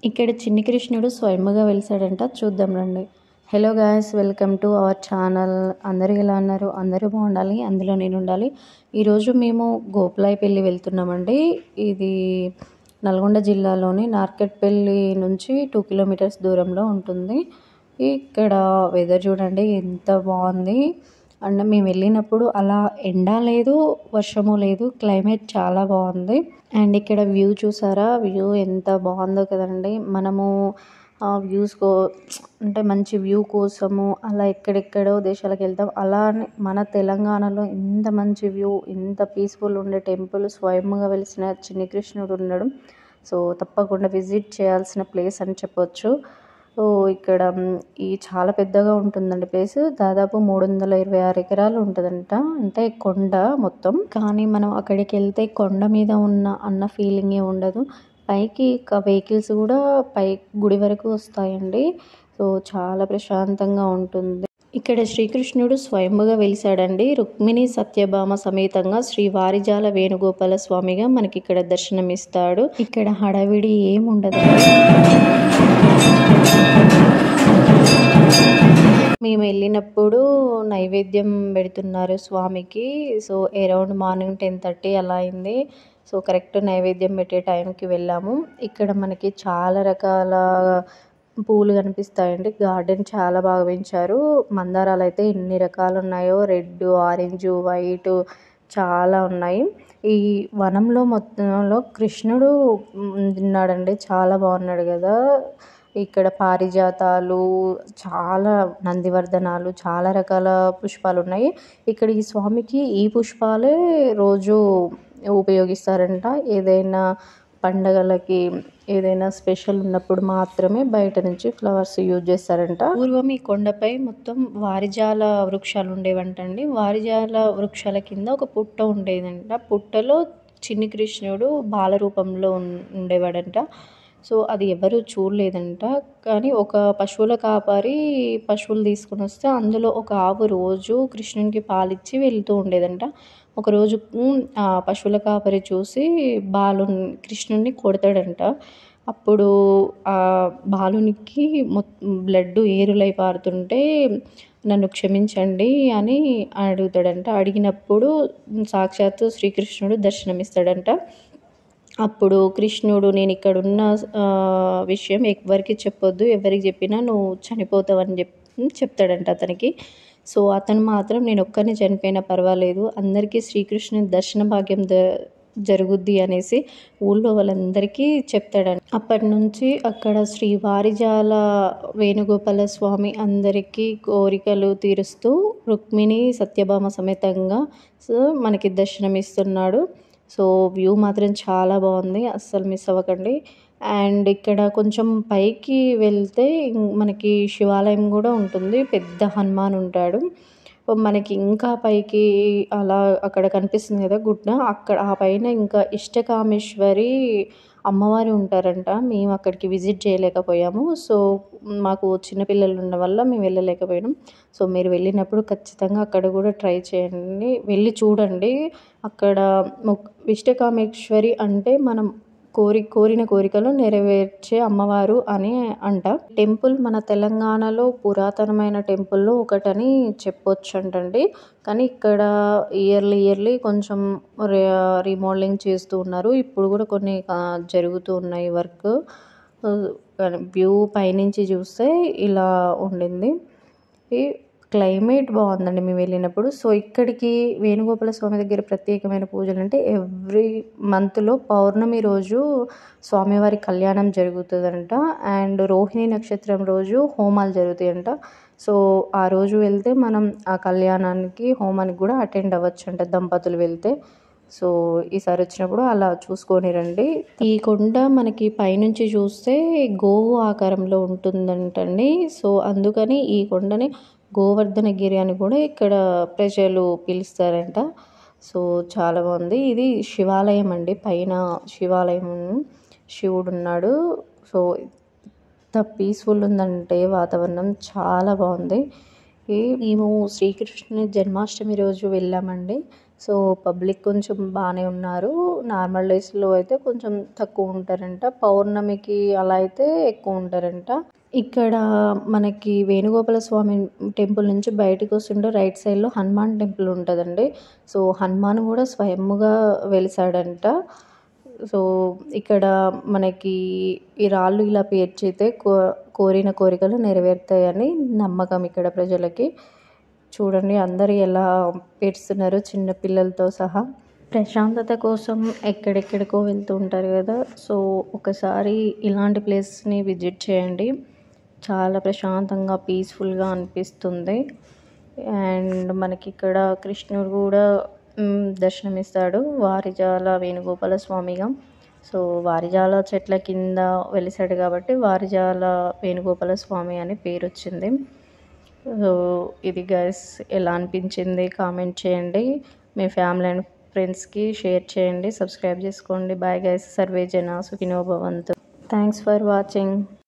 ఇక్కడ చిన్ని కృష్ణుడు స్వయంగా వెలిసాడంట. చూద్దాం రండి. Hello guys, welcome to our channel. అందరూ ఎలా ఉన్నారు? అందరూ బాగుండాలి, అందులో నేను ఉండాలి. ఈరోజు మేము గోపులాయపల్లి వెళ్తున్నామండి. ఇది నల్గొండ జిల్లాలోని నార్కెట్పల్లి నుంచి 2 కిలోమీటర్స్ దూరంలో ఉంటుంది. ఇక్కడ వెదర్ చూడండి ఎంత బాగుంది. అండ్ మేము వెళ్ళినప్పుడు అలా ఎండ లేదు, వర్షము లేదు, క్లైమేట్ చాలా బాగుంది. అండ్ ఇక్కడ వ్యూ చూసారా? వ్యూ ఎంత బాగుందో కదండి. మనము అంటే మంచి వ్యూ కోసము అలా ఎక్కడెక్కడో దేశాలకు వెళ్తాం. అలానే మన తెలంగాణలో ఇంత మంచి వ్యూ, ఇంత పీస్ఫుల్ ఉండే టెంపుల్, స్వయంగా వెలిసిన చిన్ని కృష్ణుడు ఉండడం, సో తప్పకుండా విజిట్ చేయాల్సిన ప్లేస్ అని చెప్పొచ్చు. ఇక్కడ ఈ చాలా పెద్దగా ఉంటుందండి ప్లేస్. దాదాపు 326 ఎకరాలు ఉంటుందంట. అంటే కొండ మొత్తం. కానీ మనం అక్కడికి వెళ్తే కొండ మీద అన్న ఫీలింగే ఉండదు. పైకి వెహికల్స్ కూడా గుడి వరకు వస్తాయండి. సో చాలా ప్రశాంతంగా ఉంటుంది. ఇక్కడ శ్రీకృష్ణుడు స్వయంగా వెలిసాడండి. రుక్మిణి సత్యభామ సమేతంగా శ్రీ వారిజాల వేణుగోపాల స్వామిగా మనకి ఇక్కడ దర్శనమిస్తాడు. ఇక్కడ హడావిడి ఏముండదు. మేము వెళ్ళినప్పుడు నైవేద్యం పెడుతున్నారు స్వామికి. సో అరౌండ్ మార్నింగ్ 10:30 అలా అయింది. సో కరెక్ట్ నైవేద్యం పెట్టే టైంకి వెళ్ళాము. ఇక్కడ మనకి చాలా రకాల పూలు కనిపిస్తాయండి. గార్డెన్ చాలా బాగా పెంచారు. మందారాలు అయితే ఎన్ని రకాలు ఉన్నాయో, రెడ్, ఆరెంజ్, వైట్ చాలా ఉన్నాయి. ఈ వనంలో మొత్తంలో కృష్ణుడు ఉన్నాడండి. చాలా బాగున్నాడు కదా. ఇక్కడ పారిజాతాలు, చాలా నందివర్ధనాలు, చాలా రకాల పుష్పాలు ఉన్నాయి. ఇక్కడ ఈ స్వామికి ఈ పుష్పాలే రోజు ఉపయోగిస్తారంట. ఏదైనా పండగలకి, ఏదైనా స్పెషల్ ఉన్నప్పుడు మాత్రమే బయట నుంచి ఫ్లవర్స్ యూజ్ చేస్తారంట. పూర్వం ఈ కొండపై మొత్తం వారిజాల వృక్షాలు ఉండేవంటండి. వారిజాల వృక్షాల కింద ఒక పుట్ట ఉండేదంట. పుట్టలో చిన్ని కృష్ణుడు బాలరూపంలో ఉండేవాడంట. సో అది ఎవరు చూడలేదంట. కానీ ఒక పశువుల కాపరి పశువులు తీసుకుని వస్తే అందులో ఒక ఆవు రోజు కృష్ణునికి పాలిచ్చి వెళ్తూ ఉండేదంట. ఒకరోజు ఆ పశువుల కాపరి చూసి కృష్ణుడిని కొడతాడంట. అప్పుడు ఆ బాలునికి బ్లడ్ ఏరులై పారుతుంటే నన్ను క్షమించండి అని అడుగుతాడంట. అడిగినప్పుడు సాక్షాత్తు శ్రీకృష్ణుడు దర్శనమిస్తాడంట. అప్పుడు కృష్ణుడు, నేను ఇక్కడున్న విషయం ఎవరికి చెప్పొద్దు, ఎవరికి చెప్పినా నువ్వు చనిపోతావని చెప్తాడంట అతనికి. సో అతను మాత్రం నేను ఒక్కరిని చనిపోయినా పర్వాలేదు, అందరికీ శ్రీకృష్ణుని దర్శన భాగ్యం జరుగుద్ది అనేసి ఊళ్ళో వాళ్ళందరికీ చెప్తాడంట. అప్పటి నుంచి అక్కడ శ్రీ వారిజాల వేణుగోపాల స్వామి అందరికీ కోరికలు తీరుస్తూ రుక్మిణి సత్యభామ సమేతంగా మనకి దర్శనమిస్తున్నాడు. సో వ్యూ మాత్రం చాలా బాగుంది, అస్సలు మిస్ అవ్వకండి. అండ్ ఇక్కడ కొంచెం పైకి వెళ్తే మనకి శివాలయం కూడా ఉంటుంది. పెద్ద హనుమాన్ ఉంటాడు. మనకి ఇంకా పైకి అలా అక్కడ కనిపిస్తుంది కదా గుడ్డ, అక్కడ ఆ పైన ఇంకా ఇష్టకామేశ్వరి అమ్మవారు ఉంటారంట. మేము అక్కడికి విజిట్ చేయలేకపోయాము. సో మాకు చిన్నపిల్లలు ఉన్న వల్ల మేము వెళ్ళలేకపోయినాం. సో మీరు వెళ్ళినప్పుడు ఖచ్చితంగా అక్కడ కూడా ట్రై చేయండి, వెళ్ళి చూడండి. అక్కడ ఇష్టకామేశ్వరి అంటే మనం కోరిన కోరికలు నెరవేర్చే అమ్మవారు అని అంట. టెంపుల్ మన తెలంగాణలో పురాతనమైన టెంపుల్లో ఒకటని చెప్పొచ్చు అంటండి. కానీ ఇక్కడ ఇయర్లీ కొంచెం రీమోడలింగ్ చేస్తూ ఉన్నారు. ఇప్పుడు కూడా కొన్ని జరుగుతూ ఉన్నాయి వర్క్. వ్యూ పైనుంచి చూస్తే ఇలా ఉండింది. క్లైమేట్ బాగుందండి మేము వెళ్ళినప్పుడు. సో ఇక్కడికి వేణుగోపాల స్వామి దగ్గర ప్రత్యేకమైన పూజలు అంటే ఎవ్రీ మంత్లో పౌర్ణమి రోజు స్వామివారి కళ్యాణం జరుగుతుందంట. అండ్ రోహిణి నక్షత్రం రోజు హోమాలు జరుగుతాయంట. సో ఆ రోజు వెళ్తే మనం ఆ కళ్యాణానికి, హోమానికి కూడా అటెండ్ అవ్వచ్చు అంట దంపతులు వెళ్తే. సో ఈసారి వచ్చినప్పుడు అలా చూసుకొని రండి. ఈ కొండ మనకి పైనుంచి చూస్తే గోవు ఆకారంలో ఉంటుందంటండి. సో అందుకని ఈ కొండని గోవర్ధనగిరి అని కూడా ఇక్కడ ప్రజలు పిలుస్తారంట. సో చాలా బాగుంది. ఇది శివాలయం అండి. పైన శివాలయం, శివుడు ఉన్నాడు. సో ఎంత పీస్ఫుల్ ఉందంటే వాతావరణం చాలా బాగుంది. మేము శ్రీకృష్ణుని జన్మాష్టమి రోజు వెళ్ళామండి. సో పబ్లిక్ కొంచెం బాగానే ఉన్నారు. నార్మల్ డేస్లో అయితే కొంచెం తక్కువ ఉంటారంట. పౌర్ణమికి అలా అయితే ఎక్కువ ఉంటారంట. ఇక్కడ మనకి వేణుగోపాల స్వామి టెంపుల్ నుంచి బయటకు వస్తుంటే రైట్ సైడ్లో హనుమాన్ టెంపుల్ ఉంటుందండి. సో హనుమాన్ కూడా స్వయముగా వెలిసాడంట. సో ఇక్కడ మనకి ఈ రాళ్ళు ఇలా పేర్చితే కోరిన కోరికలు నెరవేరుతాయని నమ్మకం ఇక్కడ ప్రజలకి. చూడండి అందరూ ఎలా పేరుస్తున్నారు చిన్న పిల్లలతో సహా. ప్రశాంతత కోసం ఎక్కడెక్కడికో వెళ్తూ ఉంటారు కదా, సో ఒకసారి ఇలాంటి ప్లేస్ని విజిట్ చేయండి. చాలా ప్రశాంతంగా పీస్ఫుల్గా అనిపిస్తుంది. అండ్ మనకి ఇక్కడ కృష్ణుడు కూడా దర్శనమిస్తాడు వారిజాల వేణుగోపాల స్వామిగా. సో వారిజాల చెట్ల కింద వెలిసాడు కాబట్టి వారిజాల వేణుగోపాల స్వామి అని పేరు వచ్చింది. సో ఇది గైస్ ఎలా అనిపించింది కామెంట్ చేయండి. మీ ఫ్యామిలీ అండ్ ఫ్రెండ్స్కి షేర్ చేయండి, సబ్స్క్రైబ్ చేసుకోండి. బాయ్ గైస్, సర్వే జన సుఖినో భవంతు. Thanks for watching.